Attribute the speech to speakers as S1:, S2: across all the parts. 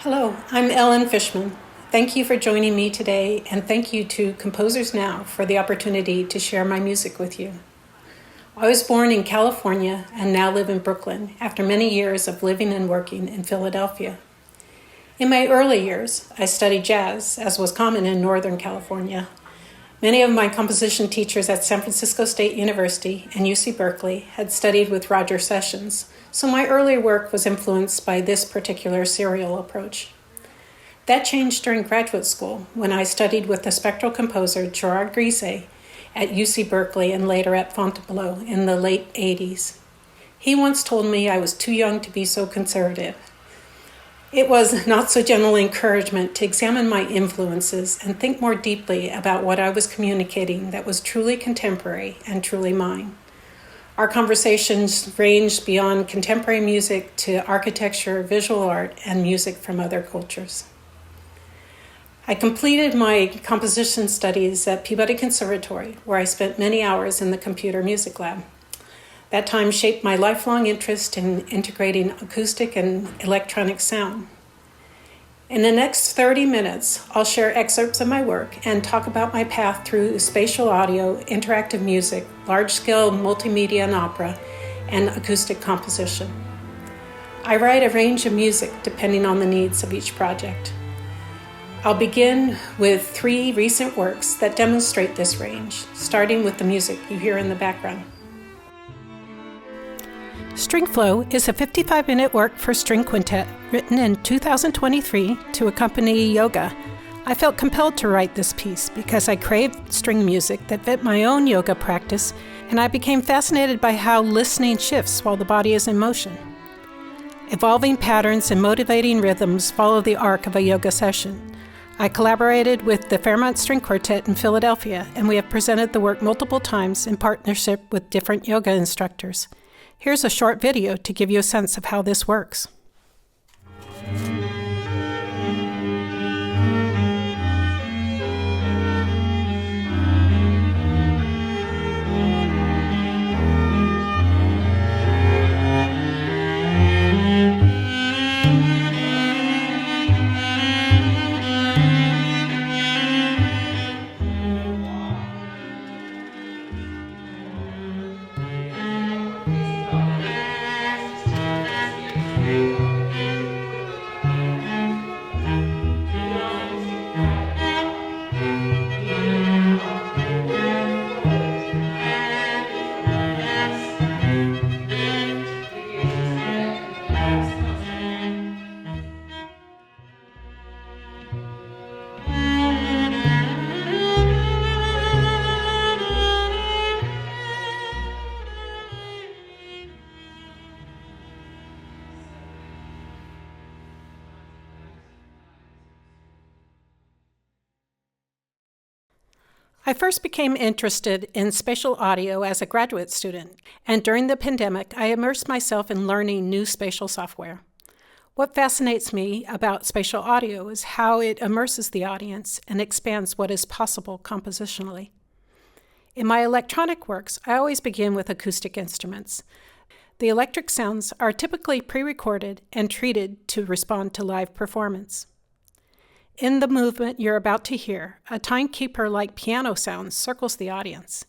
S1: Hello, I'm Ellen Fishman. Thank you for joining me today, and thank you to Composers Now for the opportunity to share my music with you. I was born in California and now live in Brooklyn after many years of living and working in Philadelphia. In my early years, I studied jazz, as was common in Northern California. Many of my composition teachers at San Francisco State University and UC Berkeley had studied with Roger Sessions, so my early work was influenced by this particular serial approach. That changed during graduate school when I studied with the spectral composer Gerard Grise at UC Berkeley and later at Fontainebleau in the late 80s. He once told me I was too young to be so conservative. It was not so gentle encouragement to examine my influences and think more deeply about what I was communicating that was truly contemporary and truly mine. Our conversations ranged beyond contemporary music to architecture, visual art, and music from other cultures. I completed my composition studies at Peabody Conservatory, where I spent many hours in the computer music lab. That time shaped my lifelong interest in integrating acoustic and electronic sound. In the next 30 minutes, I'll share excerpts of my work and talk about my path through spatial audio, interactive music, large-scale multimedia and opera, and acoustic composition. I write a range of music depending on the needs of each project. I'll begin with 3 recent works that demonstrate this range, starting with the music you hear in the background. String Flow is a 55-minute work for string quintet written in 2023 to accompany yoga. I felt compelled to write this piece because I craved string music that fit my own yoga practice, and I became fascinated by how listening shifts while the body is in motion. Evolving patterns and motivating rhythms follow the arc of a yoga session. I collaborated with the Fairmont String Quartet in Philadelphia, and we have presented the work multiple times in partnership with different yoga instructors. Here's a short video to give you a sense of how this works. I first became interested in spatial audio as a graduate student, and during the pandemic, I immersed myself in learning new spatial software. What fascinates me about spatial audio is how it immerses the audience and expands what is possible compositionally. In my electronic works, I always begin with acoustic instruments. The electric sounds are typically pre-recorded and treated to respond to live performance. In the movement you're about to hear, a timekeeper-like piano sound circles the audience.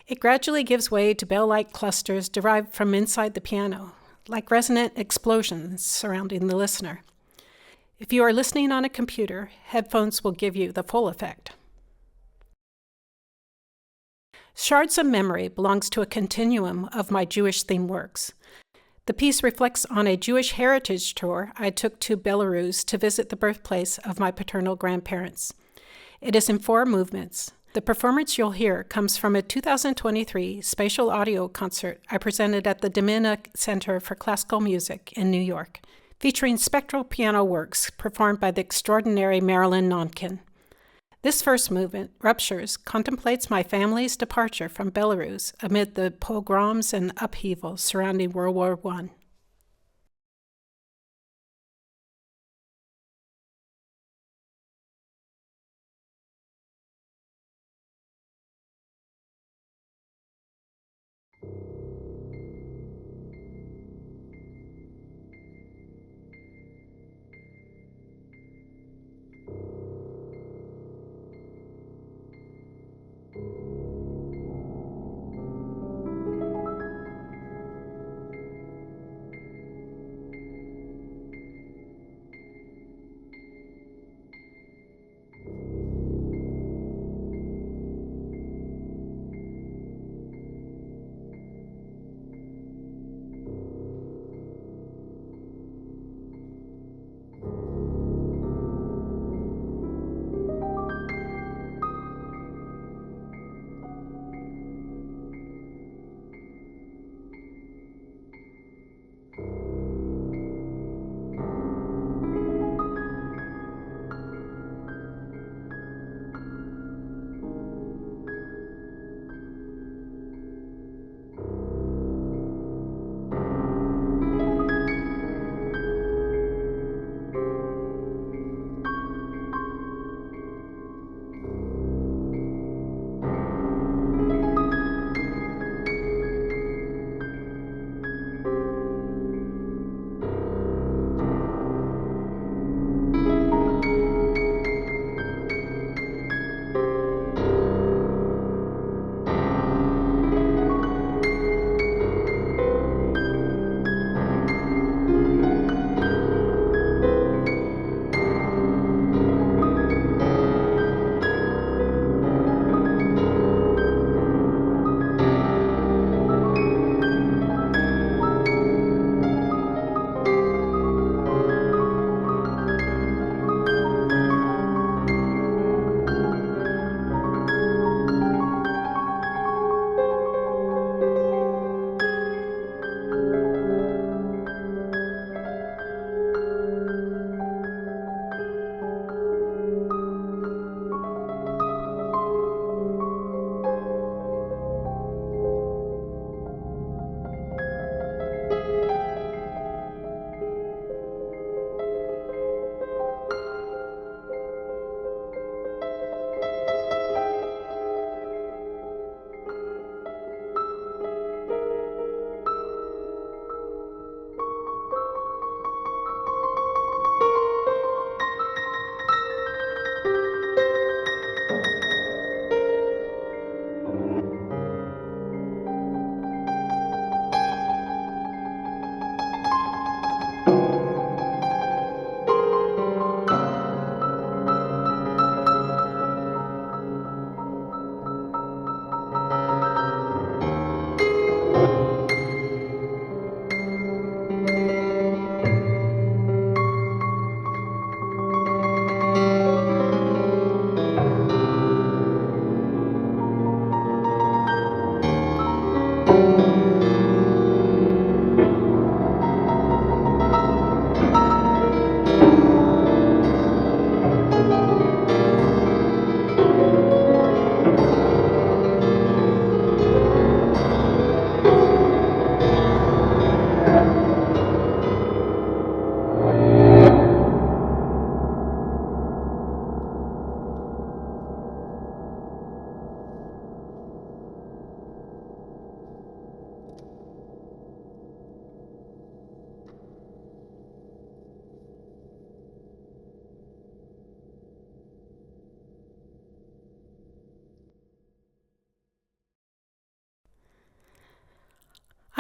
S1: It gradually gives way to bell-like clusters derived from inside the piano, like resonant explosions surrounding the listener. If you are listening on a computer, headphones will give you the full effect. Shards of Memory belongs to a continuum of my Jewish-themed works. The piece reflects on a Jewish heritage tour I took to Belarus to visit the birthplace of my paternal grandparents. It is in 4 movements. The performance you'll hear comes from a 2023 spatial audio concert I presented at the Domina Center for Classical Music in New York, featuring spectral piano works performed by the extraordinary Marilyn Nonkin. This first movement, Ruptures, contemplates my family's departure from Belarus amid the pogroms and upheavals surrounding World War I.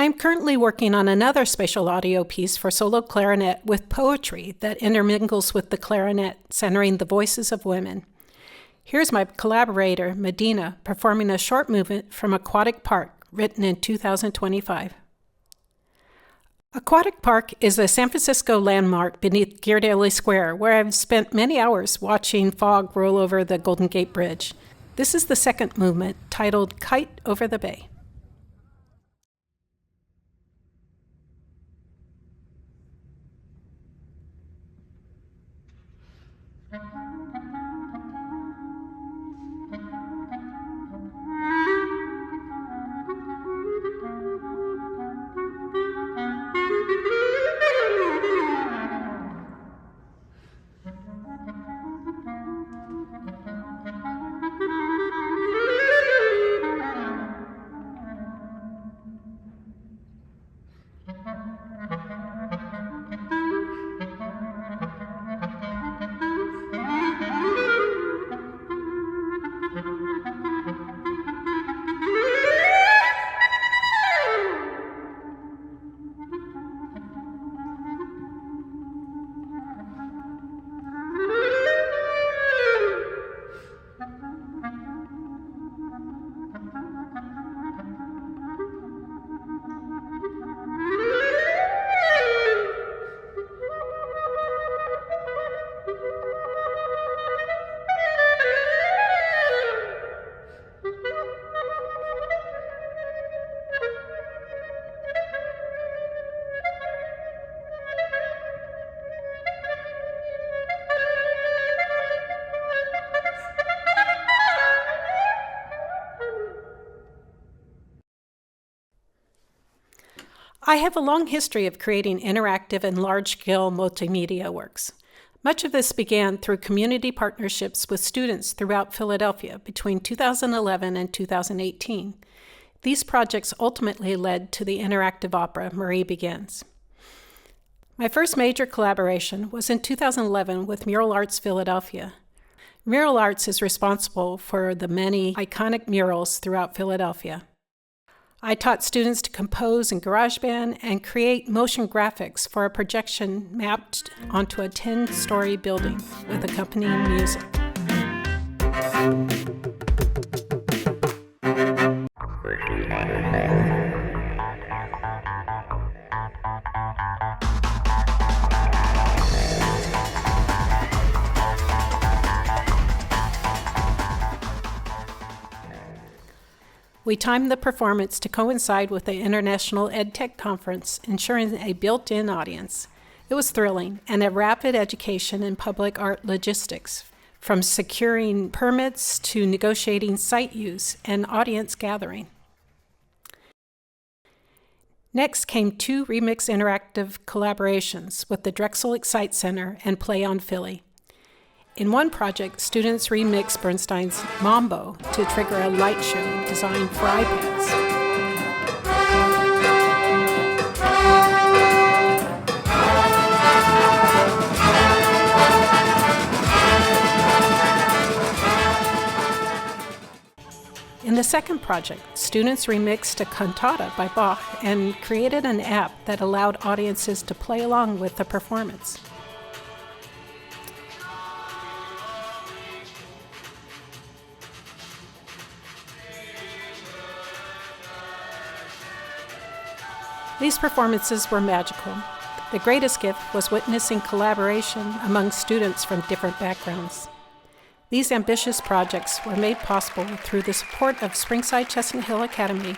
S1: I am currently working on another spatial audio piece for solo clarinet with poetry that intermingles with the clarinet, centering the voices of women. Here's my collaborator, Medina, performing a short movement from Aquatic Park, written in 2025. Aquatic Park is a San Francisco landmark beneath Ghirardelli Square, where I've spent many hours watching fog roll over the Golden Gate Bridge. This is the second movement, titled Kite Over the Bay. I have a long history of creating interactive and large-scale multimedia works. Much of this began through community partnerships with students throughout Philadelphia between 2011 and 2018. These projects ultimately led to the interactive opera Marie Begins. My first major collaboration was in 2011 with Mural Arts Philadelphia. Mural Arts is responsible for the many iconic murals throughout Philadelphia. I taught students to compose in GarageBand and create motion graphics for a projection mapped onto a 10-story building with accompanying music. We timed the performance to coincide with the International EdTech Conference, ensuring a built-in audience. It was thrilling and a rapid education in public art logistics, from securing permits to negotiating site use and audience gathering. Next came 2 Remix interactive collaborations with the Drexel Excite Center and Play on Philly. In one project, students remixed Bernstein's Mambo to trigger a light show designed for iPads. In the second project, students remixed a cantata by Bach and created an app that allowed audiences to play along with the performance. These performances were magical. The greatest gift was witnessing collaboration among students from different backgrounds. These ambitious projects were made possible through the support of Springside Chestnut Hill Academy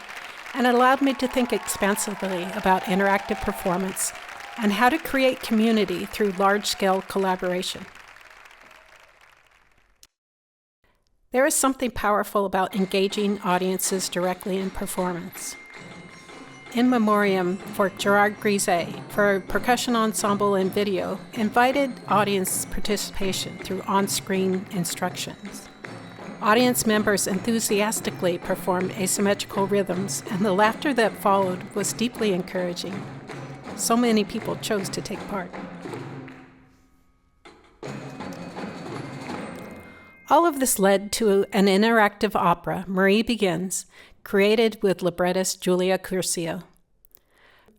S1: and allowed me to think expansively about interactive performance and how to create community through large-scale collaboration. There is something powerful about engaging audiences directly in performance. In Memoriam for Gerard Grisey, for percussion ensemble and video, invited audience participation through on-screen instructions. Audience members enthusiastically performed asymmetrical rhythms, and the laughter that followed was deeply encouraging. So many people chose to take part. All of this led to an interactive opera, Marie Begins, created with librettist Julia Curcio.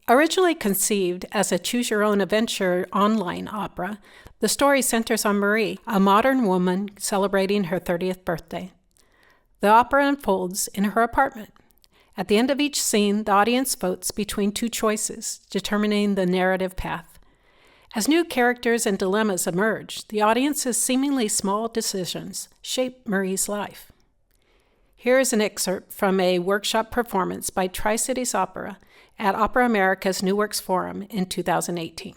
S1: Originally conceived as a choose-your-own-adventure online opera, the story centers on Marie, a modern woman celebrating her 30th birthday. The opera unfolds in her apartment. At the end of each scene, the audience votes between two choices, determining the narrative path. As new characters and dilemmas emerge, the audience's seemingly small decisions shape Marie's life. Here is an excerpt from a workshop performance by Tri-Cities Opera at Opera America's New Works Forum in 2018.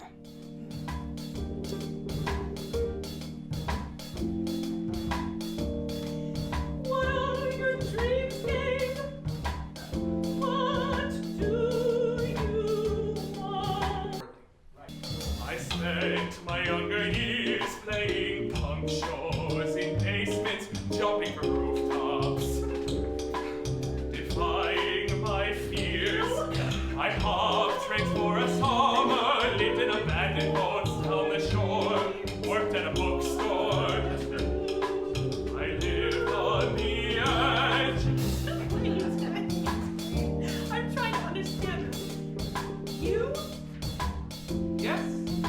S2: My younger years playing punk shows in basements, jumping from rooftops, defying my fears. I hopped trains for a summer, lived in abandoned boats down the shore, worked at a bookstore. I lived on the edge.
S3: I'm trying to understand. You?
S2: Yes,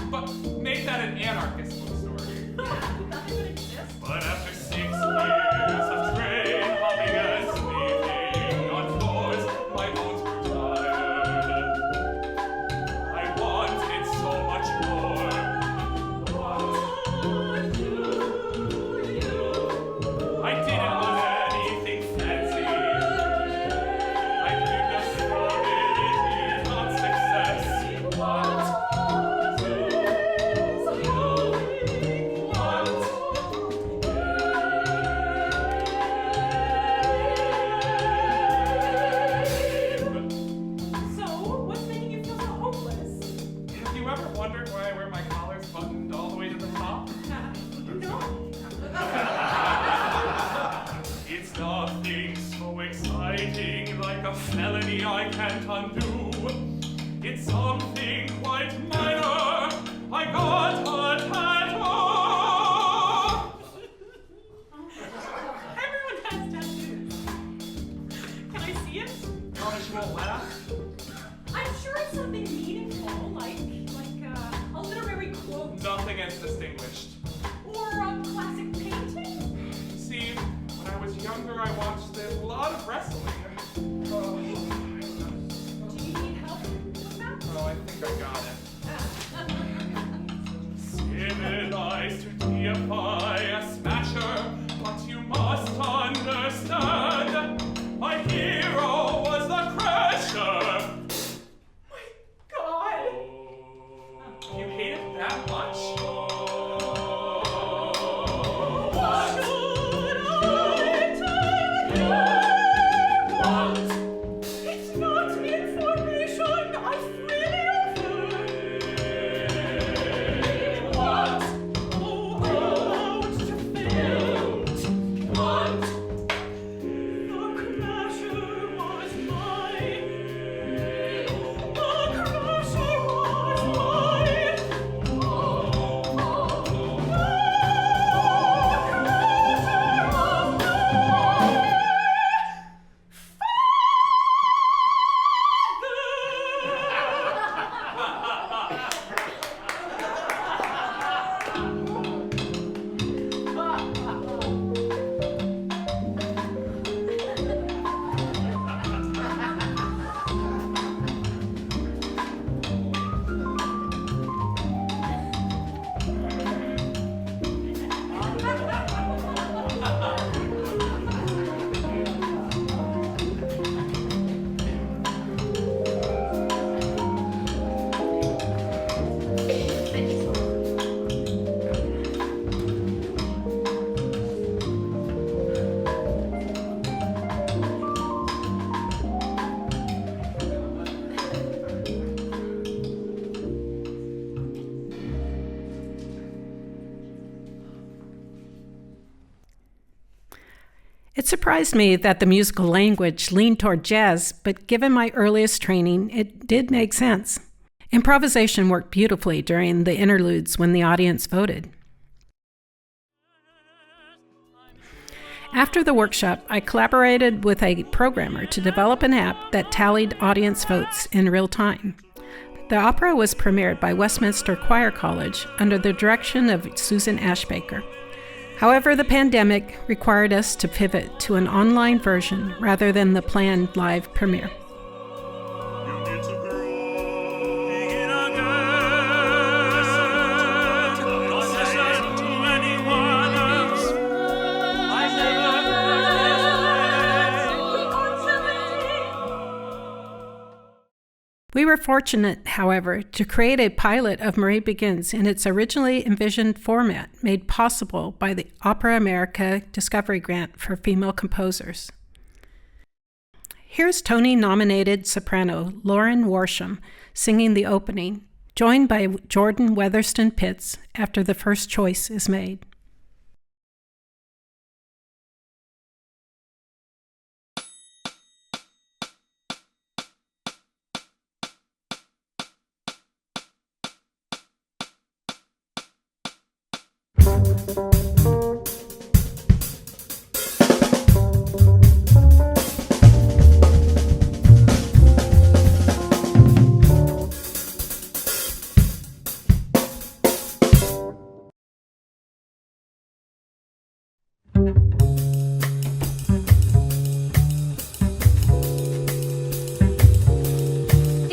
S2: but make that an anarchist bookstore.
S3: Nothing would exist.
S2: But after 6 years of train hopping and sleeping on floors, my bones were tired. I wanted so much more.
S3: What do you
S2: I didn't want anything fancy. I dreamed of stability, not success.
S3: want? So, what's making you feel so hopeless?
S2: Have you ever wondered why I wear my collars buttoned all the way to the top?
S3: No.
S2: It's nothing so exciting like a felony I can't undo. It's something quite minor. I got a tattoo.
S3: Everyone has tattoos. Can I see it?
S2: Promise you won't laugh?
S3: I'm sure it's something meaningful, like a literary quote
S2: Nothing as distinguished.
S3: or a classic painting.
S2: See, when I was younger, I watched a lot of wrestling.
S3: Do you need help with that?
S2: Oh, I think I got it. Civilized to deify a smasher, but you must understand, my hero was the crasher.
S3: My God!
S2: You hate it that much?
S3: What should I tell you? What? It's not information I freely offer. What? Oh, out to faint. What? The crasher was mine. The crasher was mine.
S1: It surprised me that the musical language leaned toward jazz, but given my earliest training, it did make sense. Improvisation worked beautifully during the interludes when the audience voted. After the workshop, I collaborated with a programmer to develop an app that tallied audience votes in real time. The opera was premiered by Westminster Choir College under the direction of Susan Ashbaker. However, the pandemic required us to pivot to an online version rather than the planned live premiere. We were fortunate, however, to create a pilot of Marie Begins in its originally envisioned format made possible by the Opera America Discovery Grant for Female Composers. Here's Tony-nominated soprano Lauren Worsham singing the opening, joined by Jordan Weatherston Pitts after the first choice is made.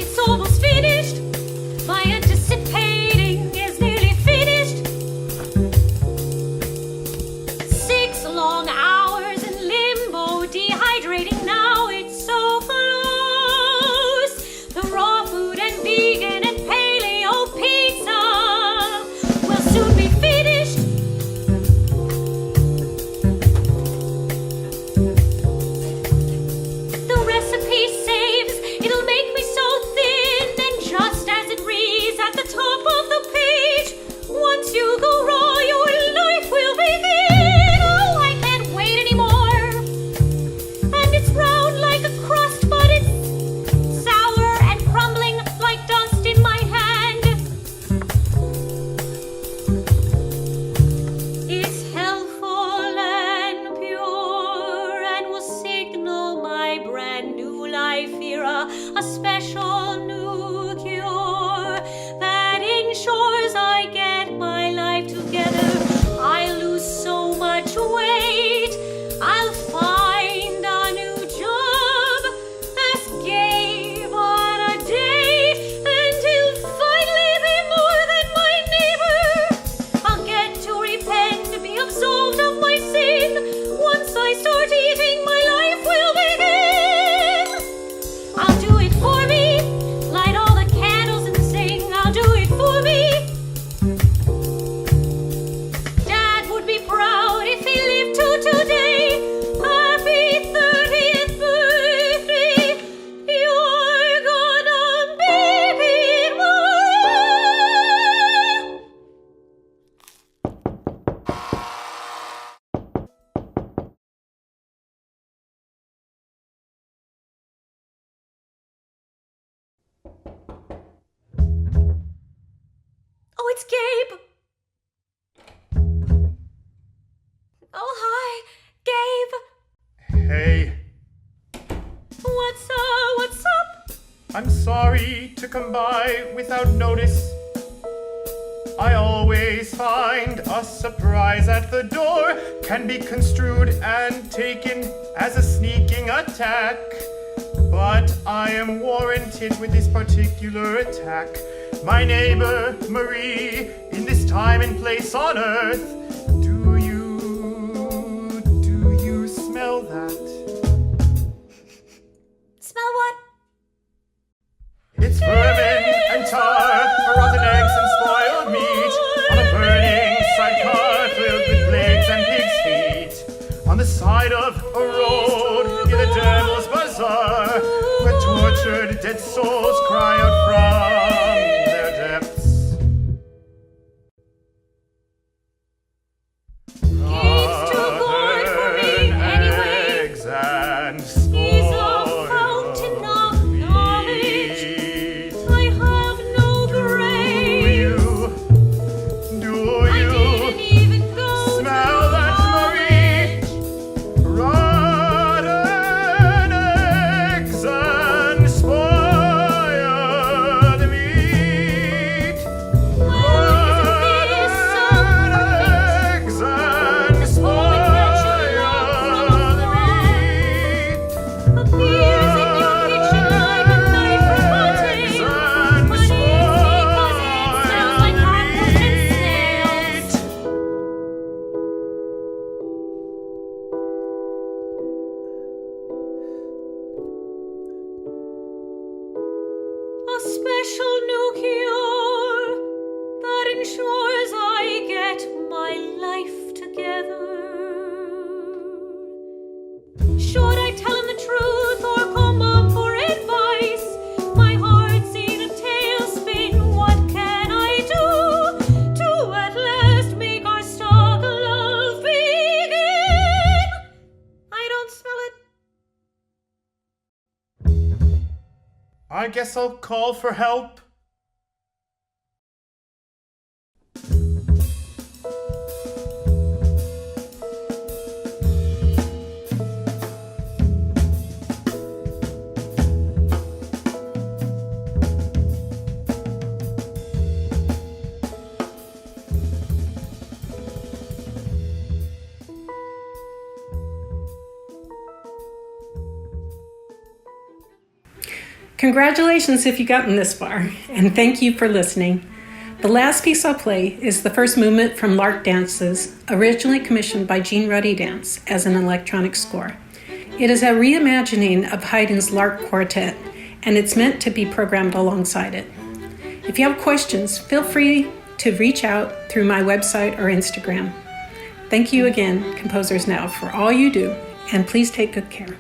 S3: It's almost finished. My anticipating is nearly finished. 6 long hours in limbo, dehydrating now. It's so close. The raw food and vegan and paleo pizza will soon be finished. The recipe saves. It'll make me so thin, and just as it reads at the top of the page, once you go raw, your life will begin. Oh, I can't wait anymore. And it's round like a crust, but it's sour and crumbling like dust in my hand. It's healthful and pure and will signal my brand new life era, a special new cure that ensures I get my life together. I lose so much weight, I'll find a new job, ask Gabe on a date, and he'll finally be more than my neighbor. I'll get to repent, to be absolved of my sin. Once I start eating, my life will begin. I'll do it for me, light all the candles and sing. I'll do it for me. Dad would be proud if he lived to today. Happy 30th birthday. You're gonna make it more. Oh, it's Gabe. Oh, hi, Gabe.
S2: Hey,
S3: What's up?
S2: I'm sorry to come by without notice. I always find a surprise at the door can be construed and taken as a sneaking attack. But I am warranted with this particular attack. My neighbor, Marie, in this time and place on earth, do you smell that?
S3: Smell what?
S2: It's vermin and tar, rotten eggs and spoiled meat, on a burning sidecar filled with plagues and pigs' feet, on the side of a road near the devil's bazaar, where tortured dead souls cry out from their depths.
S3: He's too good for me anyway.
S2: Eggs and
S3: He's a
S2: spoiled
S3: fountain of knowledge.
S2: meat.
S3: I have no grave.
S2: Do
S3: I
S2: you
S3: didn't even go
S2: smell
S3: to
S2: that, Marie? Rotten eggs and spoiled
S4: I guess I'll call for help.
S1: Congratulations if you've gotten this far, and thank you for listening. The last piece I'll play is the first movement from Lark Dances, originally commissioned by Gene Ruddy Dance as an electronic score. It is a reimagining of Haydn's Lark Quartet, and it's meant to be programmed alongside it. If you have questions, feel free to reach out through my website or Instagram. Thank you again, Composers Now, for all you do, and please take good care.